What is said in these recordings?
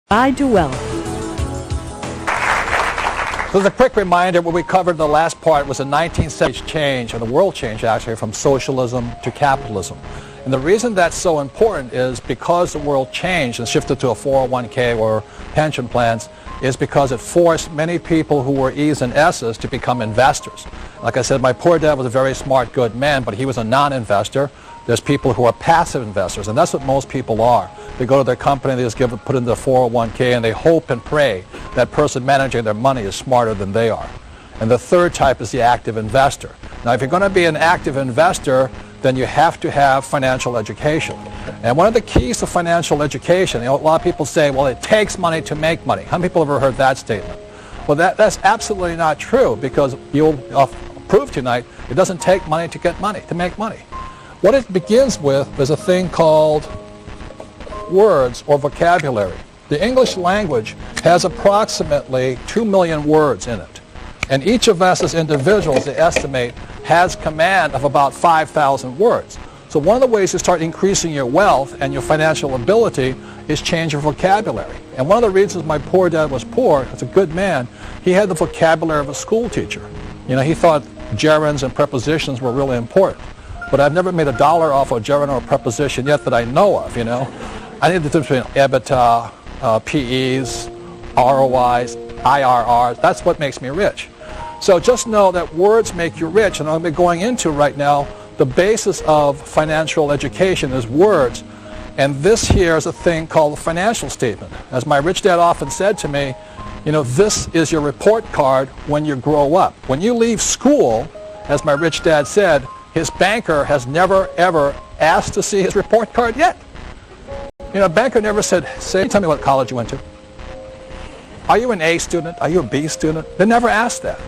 Guide to Wealth. So as a quick reminder, what we covered in the last part was the 1970s change, or the world change actually, from socialism to capitalism. And the reason that's so important is because the world changed and shifted to a 401k or pension plans is because it forced many people who were E's and S's to become investors. Like I said, my poor dad was a very smart, good man, but he was a non-investor. There's people who are passive investors, and that's what most people are. They go to their company, they just put in their 401k, and they hope and pray that person managing their money is smarter than they are. And the third type is the active investor. Now, if you're going to be an active investor, then you have to have financial education. And one of the keys to financial education, a lot of people say, well, it takes money to make money. How many people have ever heard that statement? Well, that's absolutely not true, because you'll prove tonight it doesn't take money to get money, to make money. What it begins with is a thing called words or vocabulary. The English language has approximately 2 million words in it. And each of us as individuals, they estimate, has command of about 5,000 words. So one of the ways to start increasing your wealth and your financial ability is change your vocabulary. And one of the reasons my poor dad was poor, as a good man, he had the vocabulary of a school teacher. You know, he thought gerunds and prepositions were really important. But I've never made $1 off a gerund or a preposition yet that I know of, you know. I need the difference between EBITDA, PEs, ROIs, IRRs. That's what makes me rich. So just know that words make you rich, and I'm going to be going into right now the basis of financial education is words. And this here is a thing called a financial statement. As my rich dad often said to me, you know, this is your report card when you grow up. When you leave school, as my rich dad said, his banker has never, ever asked to see his report card yet. You know, a banker never said, tell me what college you went to. Are you an A student? Are you a B student? They never asked that.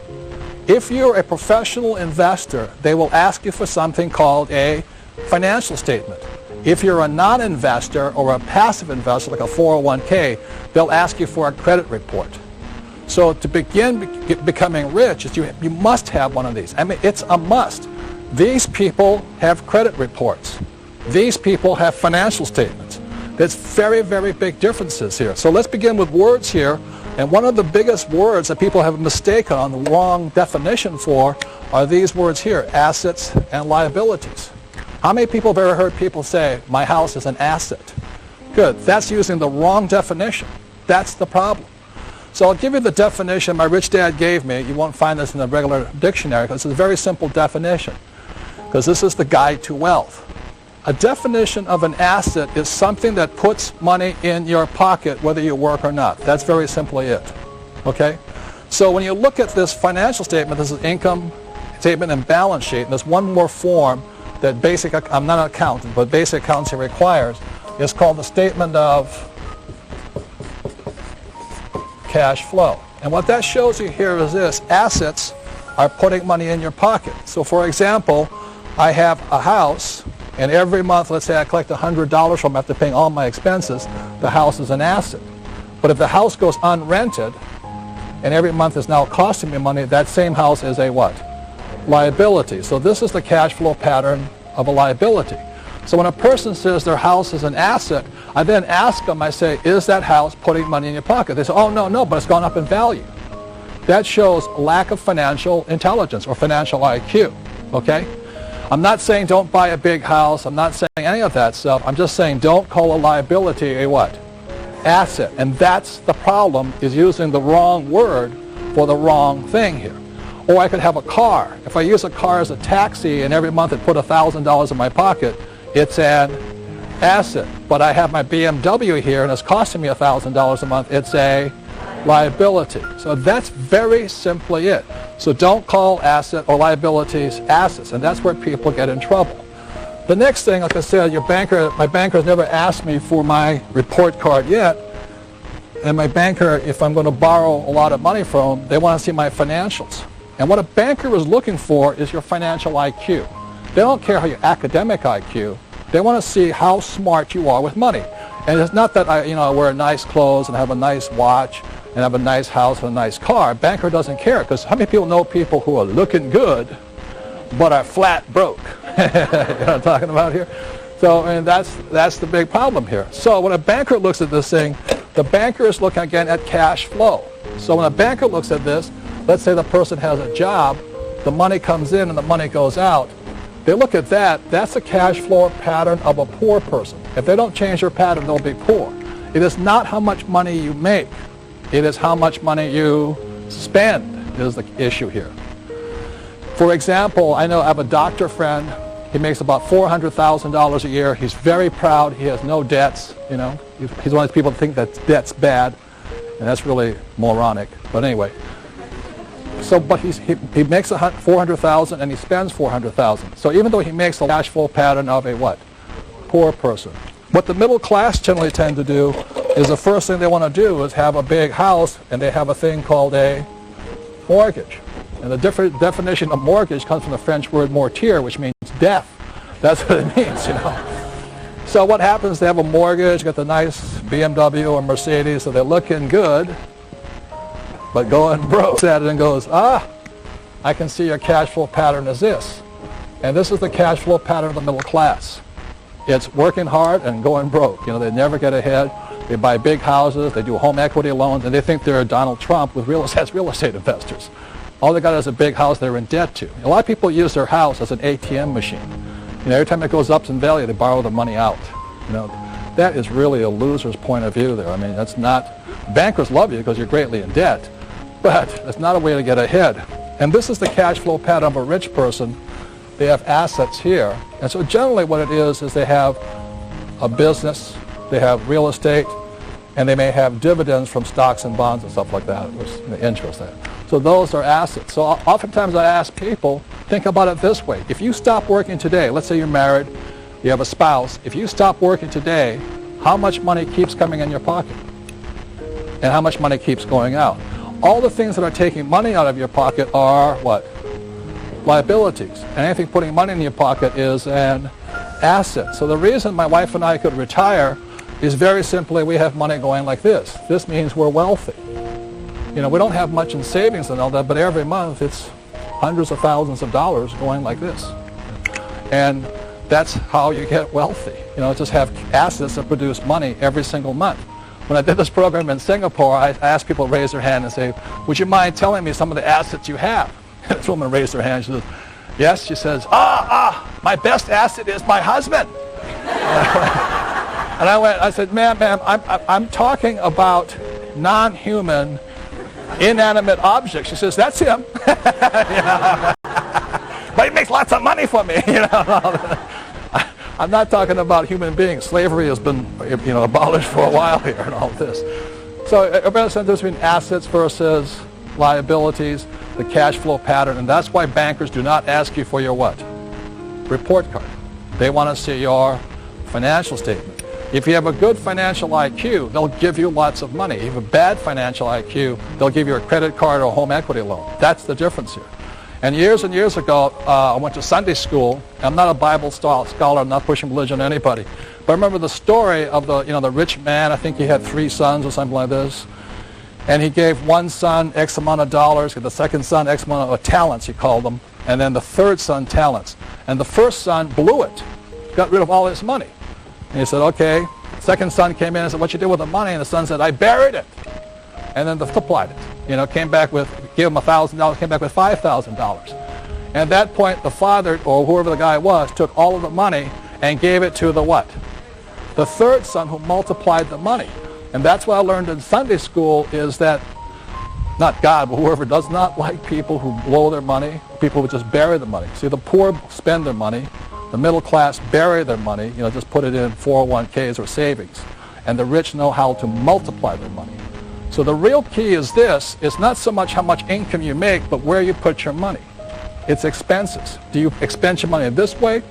If you're a professional investor, they will ask you for something called a financial statement. If you're a non-investor or a passive investor, like a 401k, they'll ask you for a credit report. So to begin becoming rich, you must have one of these. I mean, it's a must. These people have credit reports. These people have financial statements. There's very, very big differences here. So let's begin with words here. And one of the biggest words that people have a mistake on, the wrong definition for, are these words here, assets and liabilities. How many people have ever heard people say, my house is an asset? Good. That's using the wrong definition. That's the problem. So I'll give you the definition my rich dad gave me. You won't find this in a regular dictionary because it's a very simple definition, because this is the guide to wealth. A definition of an asset is something that puts money in your pocket whether you work or not. That's very simply it. Okay? So when you look at this financial statement, this is income statement and balance sheet, and there's one more form that I'm not an accountant, but basic accounting requires. It's called the statement of cash flow. And what that shows you here is this: assets are putting money in your pocket. So for example, I have a house, and every month, let's say I collect $100 from it after paying all my expenses, the house is an asset. But if the house goes unrented, and every month is now costing me money, that same house is a what? Liability. So this is the cash flow pattern of a liability. So when a person says their house is an asset, I then ask them, I say, is that house putting money in your pocket? They say, oh, no, but it's gone up in value. That shows lack of financial intelligence or financial IQ, okay? I'm not saying don't buy a big house. I'm not saying any of that stuff. I'm just saying don't call a liability a what? Asset. And that's the problem, is using the wrong word for the wrong thing here. Or I could have a car. If I use a car as a taxi and every month it put $1,000 in my pocket, it's an asset. But I have my BMW here and it's costing me $1,000 a month, it's a liability. So that's very simply it. So don't call asset or liabilities assets, and that's where people get in trouble. The next thing, like I said, my banker has never asked me for my report card yet, and my banker, if I'm going to borrow a lot of money from them, they want to see my financials. And what a banker is looking for is your financial IQ. They don't care how your academic IQ. They want to see how smart you are with money. And it's not that I wear nice clothes and have a nice watch and have a nice house and a nice car. A banker doesn't care, because how many people know people who are looking good but are flat broke? You know what I'm talking about here? So, and that's the big problem here. So when a banker looks at this thing, The banker is looking again at cash flow. So when a banker looks at this, let's say the person has a job, the money comes in and the money goes out. They look at that, that's a cash flow pattern of a poor person. If they don't change their pattern, they'll be poor. It is not how much money you make. It is how much money you spend is the issue here. For example, I have a doctor friend. He makes about $400,000 a year. He's very proud. He has no debts. He's one of those people that think that debt's bad, and that's really moronic. But anyway, but he makes $400,000 and he spends $400,000. So even though he makes a cash flow pattern of a what? Poor person. What the middle class generally tend to do is the first thing they want to do is have a big house, and they have a thing called a mortgage. And the definition of mortgage comes from the French word mortier, which means death. That's what it means, So what happens, they have a mortgage, got the nice BMW or Mercedes, so they're looking good, but going broke at it and goes, I can see your cash flow pattern is this. And this is the cash flow pattern of the middle class. It's working hard and going broke. They never get ahead. They buy big houses, they do home equity loans, and they think they're Donald Trump with real estate investors. All they got is a big house they're in debt to. A lot of people use their house as an ATM machine. Every time it goes up in value, they borrow the money out. That is really a loser's point of view there. That's not, bankers love you because you're greatly in debt, but it's not a way to get ahead. And this is the cash flow pattern of a rich person. They have assets here. And so generally what it is they have a business, they have real estate, and they may have dividends from stocks and bonds and stuff like that, which the interest there. So those are assets. So oftentimes I ask people, think about it this way. If you stop working today, let's say you're married, you have a spouse, if you stop working today, how much money keeps coming in your pocket? And how much money keeps going out? All the things that are taking money out of your pocket are what? Liabilities. And anything putting money in your pocket is an asset. So the reason my wife and I could retire is very simply we have money going like this. This means we're wealthy. We don't have much in savings and all that, but every month it's hundreds of thousands of dollars going like this. And that's how you get wealthy. Just have assets that produce money every single month. When I did this program in Singapore, I asked people to raise their hand and say, would you mind telling me some of the assets you have? This woman raised her hand. She says, yes. She says, my best asset is my husband. And I said, ma'am, I'm talking about non-human, inanimate objects. She says, that's him. But he makes lots of money for me. I'm not talking about human beings. Slavery has been abolished for a while here and all this. So everybody understands the difference between assets versus liabilities, the cash flow pattern, and that's why bankers do not ask you for your what? Report card. They want to see your financial statement. If you have a good financial IQ, they'll give you lots of money. If you have a bad financial IQ, they'll give you a credit card or a home equity loan. That's the difference here. And years ago, I went to Sunday school. I'm not a Bible scholar. I'm not pushing religion on anybody. But I remember the story of the rich man. I think he had 3 sons or something like this. And he gave one son X amount of dollars, the second son X amount of talents, he called them, and then the third son talents. And the first son blew it, got rid of all his money. And he said, okay. Second son came in and said, what you do with the money? And the son said, I buried it. And then multiplied it. Came back with, gave him $1,000, came back with $5,000. And at that point, the father, or whoever the guy was, took all of the money and gave it to the what? The third son, who multiplied the money. And that's what I learned in Sunday school is that, not God, but whoever does not like people who blow their money, people who just bury the money. See, the poor spend their money. The middle class bury their money, just put it in 401ks or savings. And the rich know how to multiply their money. So the real key is this. It's not so much how much income you make, but where you put your money. It's expenses. Do you expend your money this way,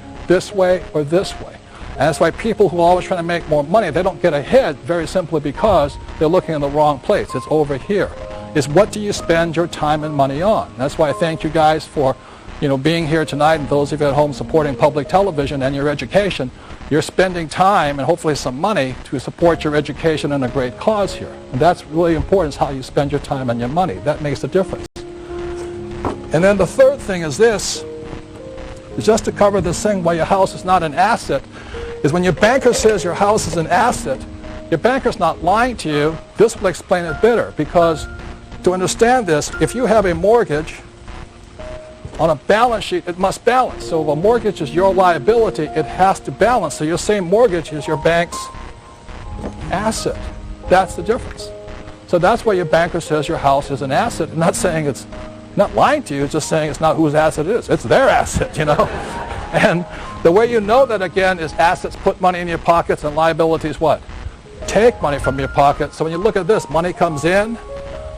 or this way? And that's why people who are always trying to make more money, they don't get ahead very simply because they're looking in the wrong place. It's over here. It's what do you spend your time and money on? And that's why I thank you guys for being here tonight, and those of you at home supporting public television and your education. You're spending time and hopefully some money to support your education and a great cause here. And that's really important, is how you spend your time and your money. That makes a difference. And then the third thing is this, is just to cover this thing why your house is not an asset, is when your banker says your house is an asset, Your banker's not lying to you. This will explain it better, because to understand this, if you have a mortgage on a balance sheet, it must balance. So if a mortgage is your liability, it has to balance. So your same mortgage is your bank's asset. That's the difference. So that's why your banker says your house is an asset. I'm not saying it's not lying to you, it's just saying it's not whose asset it is. It's their asset, you know. And the way you know that, again, is assets put money in your pockets and liabilities what? Take money from your pocket. So when you look at this, money comes in,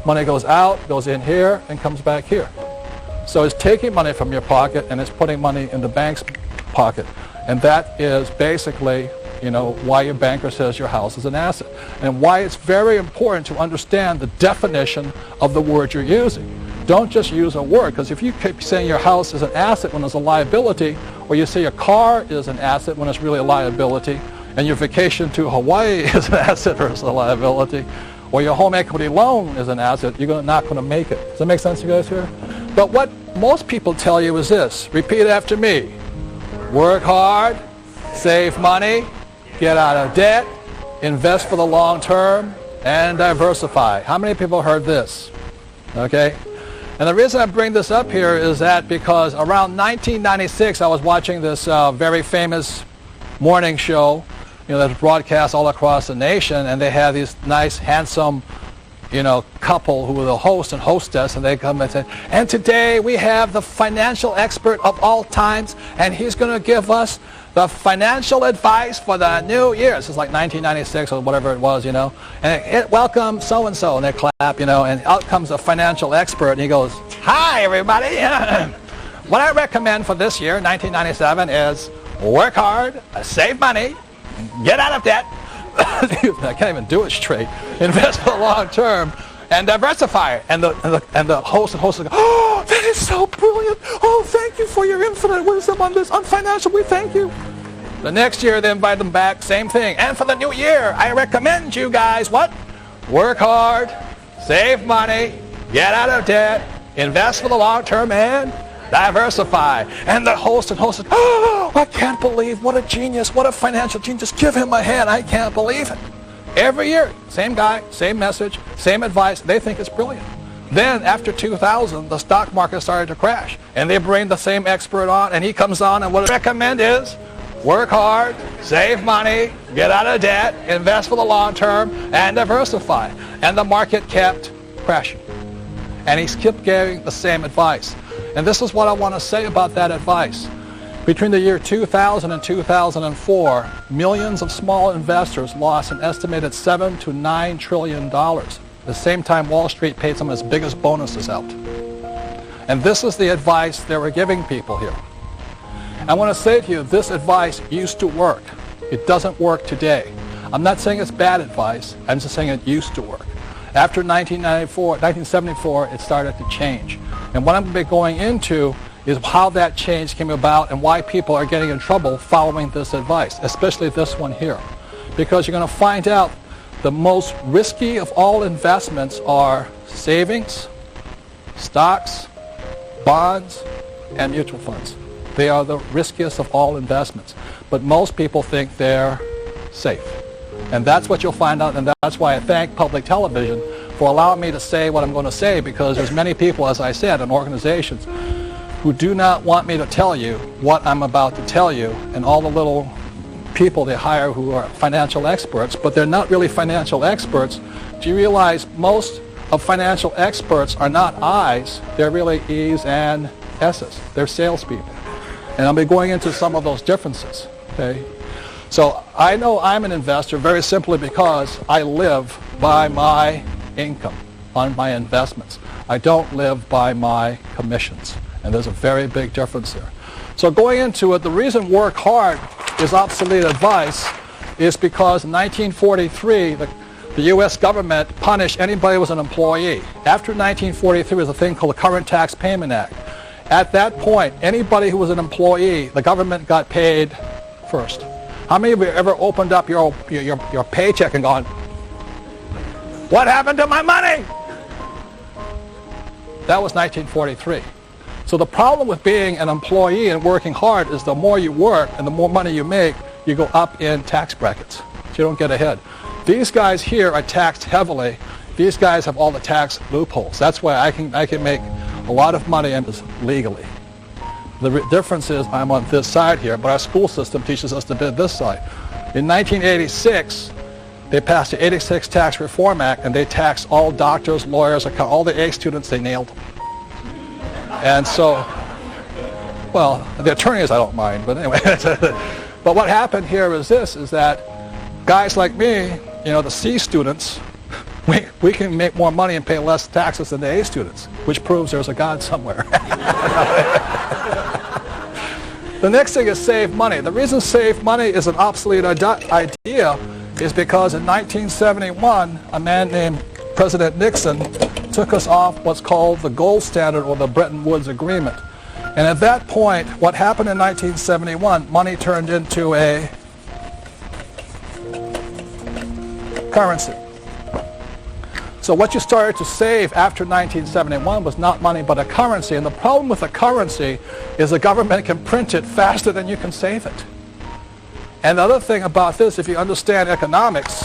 money goes out, goes in here, and comes back here. So it's taking money from your pocket and it's putting money in the bank's pocket. And that is basically, you know, why your banker says your house is an asset. And why it's very important to understand the definition of the word you're using. Don't just use a word, because if you keep saying your house is an asset when it's a liability, or you say your car is an asset when it's really a liability, and your vacation to Hawaii is an asset versus a liability, or your home equity loan is an asset, you're not going to make it. Does that make sense, you guys here? But what most people tell you is this. Repeat after me. Work hard, save money, get out of debt, invest for the long term, and diversify. How many people heard this? Okay? And the reason I bring this up here is that because around 1996, I was watching this very famous morning show, you know, that's broadcast all across the nation, and they had these nice, handsome, you know, couple who were the host and hostess, and they come and say, and today we have the financial expert of all times, and he's going to give us the financial advice for the new year. This is like 1996 or whatever it was, you know. And welcome so-and-so, and they clap, you know, and out comes a financial expert, and he goes, hi, everybody. What I recommend for this year, 1997, is work hard, save money, get out of debt. I can't even do it straight. Invest for the long term and diversify. And the host and hostess go, oh, that is so brilliant. Oh, thank you for your infinite wisdom on this, on financial. We thank you. The next year they invite them back, same thing. And for the new year, I recommend you guys what? Work hard, save money, get out of debt, invest for the long term, and diversify. And the host and hostess, oh, I can't believe, what a genius, what a financial genius. Just give him a hand. I can't believe it. Every year, same guy, same message, same advice. They think it's brilliant. Then after 2000, the stock market started to crash. And they bring the same expert on, and he comes on, and what I recommend is work hard, save money, get out of debt, invest for the long term, and diversify. And the market kept crashing. And he kept giving the same advice. And this is what I want to say about that advice. Between the year 2000 and 2004, millions of small investors lost an estimated $7 to $9 trillion. At the same time, Wall Street paid some of its biggest bonuses out. And this is the advice they were giving people here. I want to say to you, this advice used to work. It doesn't work today. I'm not saying it's bad advice. I'm just saying it used to work. After 1974, it started to change. And what I'm going to be going into is how that change came about and why people are getting in trouble following this advice, especially this one here. Because you're going to find out the most risky of all investments are savings, stocks, bonds, and mutual funds. They are the riskiest of all investments. But most people think they're safe. And that's what you'll find out, and that's why I thank public television for allowing me to say what I'm going to say, because there's many people, as I said, and organizations who do not want me to tell you what I'm about to tell you, and all the little people they hire who are financial experts, but they're not really financial experts. Do you realize most of financial experts are not I's, they're really E's and S's. They're salespeople. And I'll be going into some of those differences, okay? So I know I'm an investor very simply because I live by my income on my investments. I don't live by my commissions. And there's a very big difference there. So going into it, the reason work hard is obsolete advice is because in 1943, the U.S. government punished anybody who was an employee. After 1943 was a thing called the Current Tax Payment Act. At that point, anybody who was an employee, the government got paid first. How many of you ever opened up your paycheck and gone, what happened to my money? That was 1943. So the problem with being an employee and working hard is the more you work and the more money you make, you go up in tax brackets. You don't get ahead. These guys here are taxed heavily. These guys have all the tax loopholes. That's why I can make a lot of money and legally. The difference is I'm on this side here, but our school system teaches us to be this side. In 1986, they passed the 86 Tax Reform Act, and they taxed all doctors, lawyers, all the A students. They nailed them. And so, well, the attorneys I don't mind, but anyway. But what happened here is this, is that guys like me, the C students, we can make more money and pay less taxes than the A students, which proves there's a God somewhere. The next thing is save money. The reason save money is an obsolete idea is because in 1971, a man named President Nixon took us off what's called the gold standard, or the Bretton Woods Agreement. And at that point, what happened in 1971, money turned into a currency. So what you started to save after 1971 was not money but a currency. And the problem with a currency is the government can print it faster than you can save it. And the other thing about this, if you understand economics,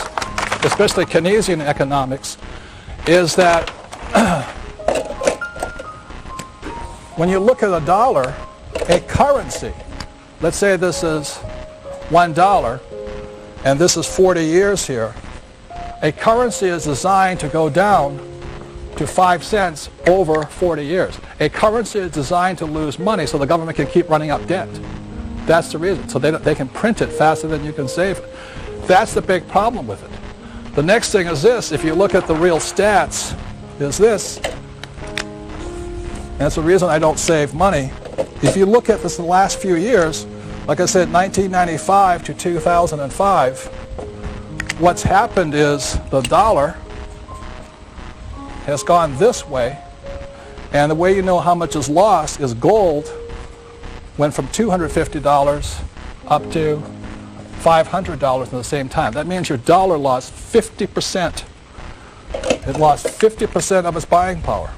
especially Keynesian economics, is that when you look at a dollar, a currency, let's say this is $1 and this is 40 years here, a currency is designed to go down to 5 cents over 40 years. A currency is designed to lose money so the government can keep running up debt. That's the reason. So they can print it faster than you can save it. That's the big problem with it. The next thing is this. If you look at the real stats, is this. And it's the reason I don't save money. If you look at this in the last few years, like I said, 1995 to 2005, what's happened is the dollar has gone this way, and the way you know how much is lost is gold went from $250 up to $500 in the same time. That means your dollar lost 50%. It lost 50% of its buying power.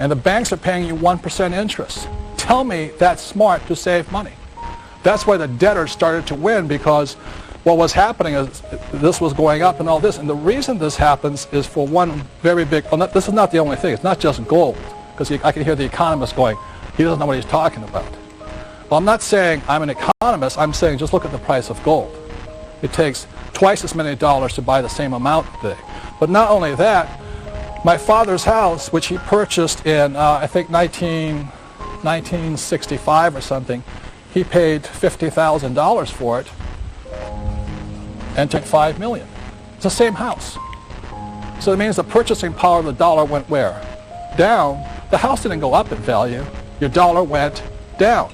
And the banks are paying you 1% interest. Tell me that's smart to save money. That's why the debtors started to win, because what was happening is this was going up and all this. And the reason this happens is for one very big, this is not the only thing. It's not just gold, because I can hear the economist going, he doesn't know what he's talking about. Well, I'm not saying I'm an economist. I'm saying just look at the price of gold. It takes twice as many dollars to buy the same amount today. But not only that, my father's house, which he purchased in, I think, 1965 or something, he paid $50,000 for it and took $5 million. It's the same house. So it means the purchasing power of the dollar went where? Down. The house didn't go up in value. Your dollar went down.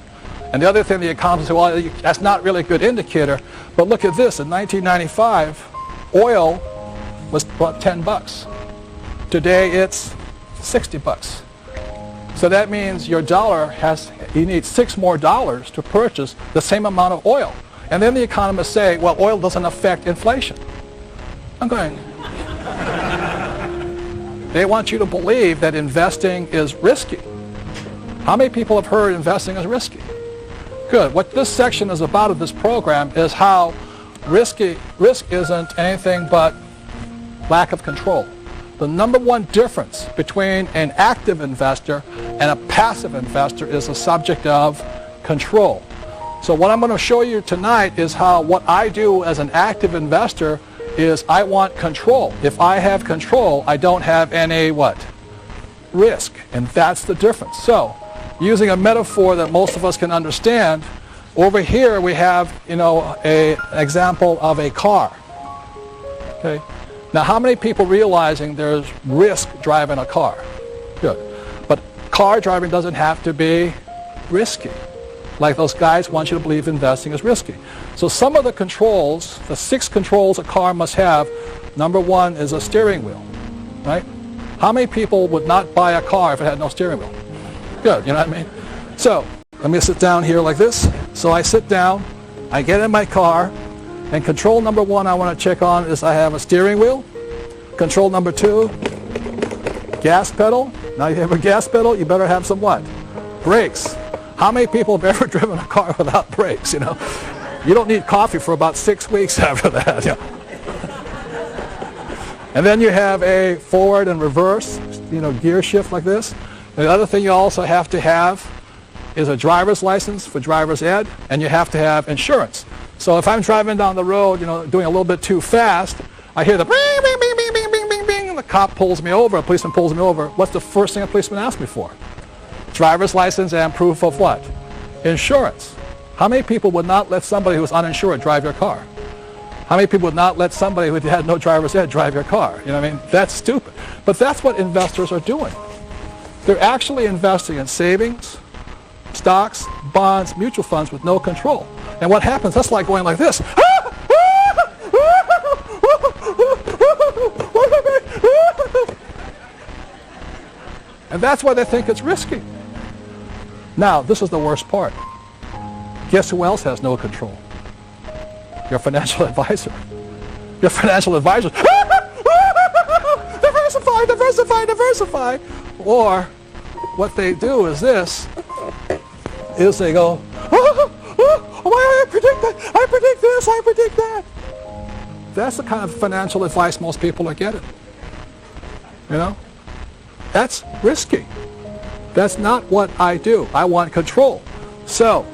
And the other thing the economists say, well, that's not really a good indicator. But look at this. In 1995, oil was about $10. Today it's $60. So that means your dollar you need $6 more to purchase the same amount of oil. And then the economists say, well, oil doesn't affect inflation. I'm going, they want you to believe that investing is risky. How many people have heard investing is risky? Good. What this section is about of this program is how risk isn't anything but lack of control. The number one difference between an active investor and a passive investor is the subject of control. So what I'm going to show you tonight is how what I do as an active investor is I want control. If I have control, I don't have any what? Risk. And that's the difference. So using a metaphor that most of us can understand, over here we have, an example of a car. Okay. Now, how many people realizing there's risk driving a car? Good. But car driving doesn't have to be risky. Like those guys want you to believe investing is risky. So some of the controls, the 6 controls a car must have, number 1 is a steering wheel, right? How many people would not buy a car if it had no steering wheel? Good, you know what I mean? So let me sit down here like this. So I sit down, I get in my car, and control number 1 I want to check on is I have a steering wheel. Control number 2, gas pedal. Now you have a gas pedal, you better have some what? Brakes. How many people have ever driven a car without brakes, You don't need coffee for about 6 weeks after that. And then you have a forward and reverse, gear shift like this. And the other thing you also have to have is a driver's license for driver's ed, and you have to have insurance. So if I'm driving down the road, doing a little bit too fast, I hear the bing, bing, bing, bing, bing, bing, bing, bing, and the cop pulls me over, a policeman pulls me over. What's the first thing a policeman asks me for? Driver's license and proof of what? Insurance. How many people would not let somebody who's uninsured drive your car? How many people would not let somebody who had no driver's ed drive your car? That's stupid. But that's what investors are doing. They're actually investing in savings, stocks, bonds, mutual funds with no control. And what happens, that's like going like this. And that's why they think it's risky. Now, this is the worst part. Guess who else has no control? Your financial advisor. Your financial advisor. Diversify, diversify, diversify. Or what they do is this, is they go, I predict that, I predict this, I predict that. That's the kind of financial advice most people are getting. That's risky. That's not what I do. I want control. So,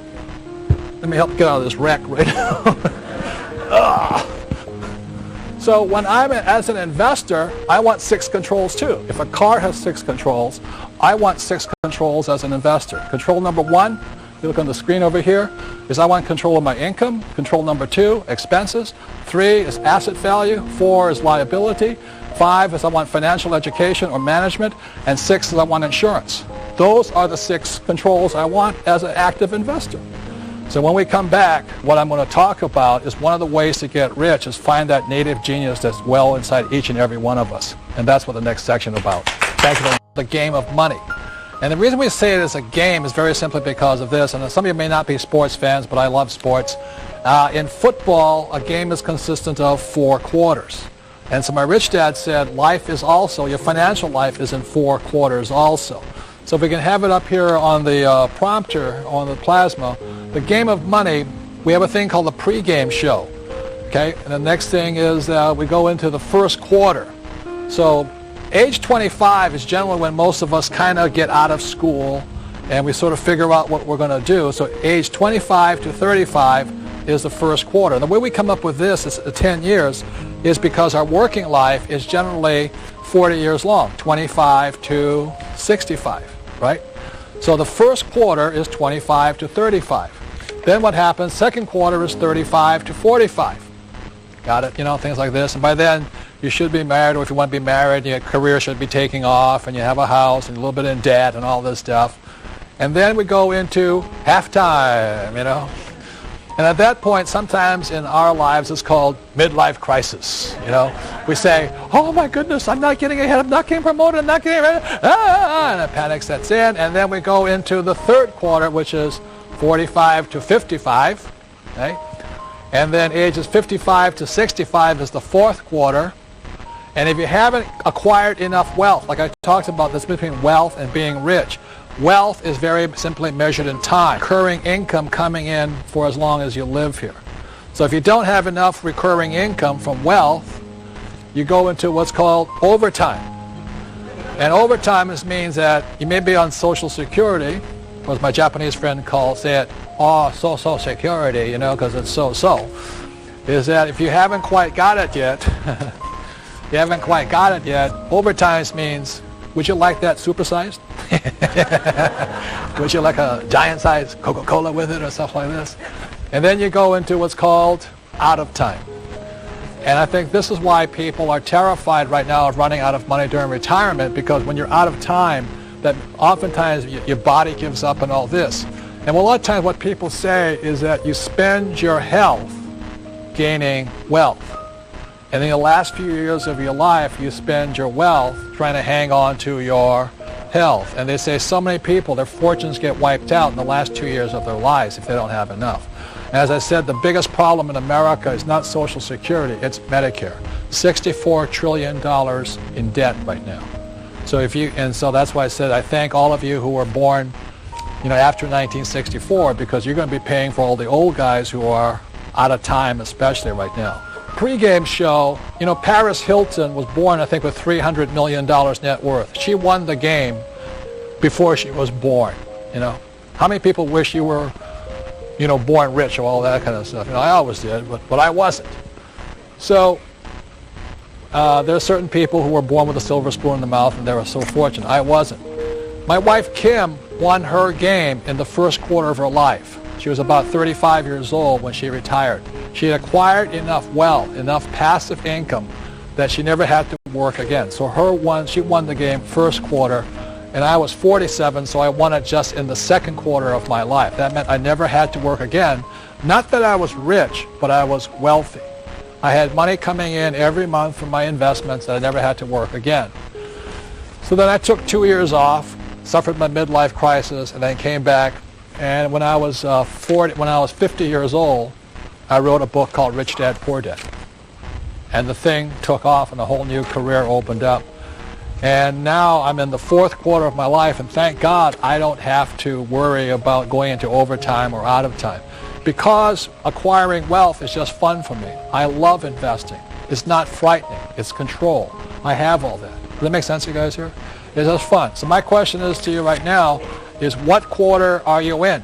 let me help get out of this wreck right now. So when as an investor, I want 6 controls too. If a car has 6 controls, I want 6 controls as an investor. Control number 1, you look on the screen over here, is I want control of my income. Control number 2, expenses. 3 is asset value. 4 is liability. 5 is I want financial education or management. And 6 is I want insurance. Those are the 6 controls I want as an active investor. So when we come back, what I'm going to talk about is one of the ways to get rich is find that native genius that's well inside each and every one of us. And that's what the next section is about. Thank you very much. The game of money. And the reason we say it is a game is very simply because of this. And some of you may not be sports fans, but I love sports. In football, a game is consistent of 4 quarters. And so my rich dad said life is also, your financial life is in 4 quarters also. So if we can have it up here on the prompter, on the plasma, the game of money, we have a thing called the pregame show. Okay, and the next thing is we go into the first quarter. So age 25 is generally when most of us kind of get out of school and we sort of figure out what we're going to do. So age 25 to 35 is the first quarter. The way we come up with this is 10 years is because our working life is generally 40 years long, 25 to 65, right? So the first quarter is 25 to 35. Then what happens, second quarter is 35 to 45. Got it? Things like this. And by then, you should be married, or if you want to be married, your career should be taking off, and you have a house, and a little bit in debt, and all this stuff. And then we go into halftime, And at that point, sometimes in our lives, it's called midlife crisis. We say, oh my goodness, I'm not getting ahead, I'm not getting promoted, I'm not getting ready, and a panic sets in. And then we go into the third quarter, which is 45 to 55, okay? And then ages 55 to 65 is the fourth quarter. And if you haven't acquired enough wealth, like I talked about, this between wealth and being rich. Wealth is very simply measured in time, recurring income coming in for as long as you live here. So if you don't have enough recurring income from wealth, you go into what's called overtime. And overtime means that you may be on Social Security, or as my Japanese friend say it, Social Security, because it's so-so, is that if you haven't quite got it yet, overtime means, would you like that supersized? Would you like a giant-sized Coca-Cola with it or stuff like this? And then you go into what's called out of time. And I think this is why people are terrified right now of running out of money during retirement, because when you're out of time, that oftentimes your body gives up and all this. And a lot of times what people say is that you spend your health gaining wealth. And in the last few years of your life, you spend your wealth trying to hang on to your health. And they say so many people, their fortunes get wiped out in the last 2 years of their lives if they don't have enough. And as I said, the biggest problem in America is not Social Security, it's Medicare. $64 trillion in debt right now. So that's why I said I thank all of you who were born, after 1964, because you're going to be paying for all the old guys who are out of time, especially right now. pregame show, you know, Paris Hilton was born, I think, with $300 million net worth. She won the game before she was born, you know. How many people wish you were, you know, born rich or all that kind of stuff? You know, I always did, but I wasn't. So there are certain people who were born with a silver spoon in the mouth and they were so fortunate. I wasn't. My wife Kim won her game in the first quarter of her life. She was about 35 years old when she retired. She had acquired enough wealth, enough passive income that she never had to work again. So she won the game first quarter, and I was 47, so I won it just in the second quarter of my life. That meant I never had to work again. Not that I was rich, but I was wealthy. I had money coming in every month from my investments that I never had to work again. So then I took 2 years off, suffered my midlife crisis, and then came back. And when I was 50 years old, I wrote a book called Rich Dad, Poor Dad. And the thing took off and a whole new career opened up. And now I'm in the fourth quarter of my life, and thank God I don't have to worry about going into overtime or out of time. Because acquiring wealth is just fun for me. I love investing. It's not frightening. It's control. I have all that. Does that make sense to you guys here? It's just fun. So my question is to you right now is, what quarter are you in?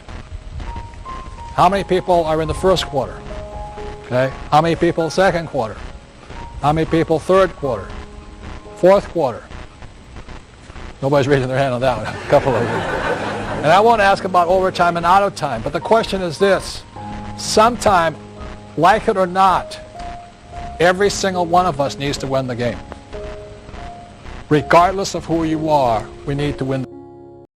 How many people are in the first quarter? Okay. How many people second quarter? How many people third quarter? Fourth quarter? Nobody's raising their hand on that one. A couple of you. And I won't ask about overtime and out of time, but the question is this. Sometime, like it or not, every single one of us needs to win the game. Regardless of who you are, we need to win.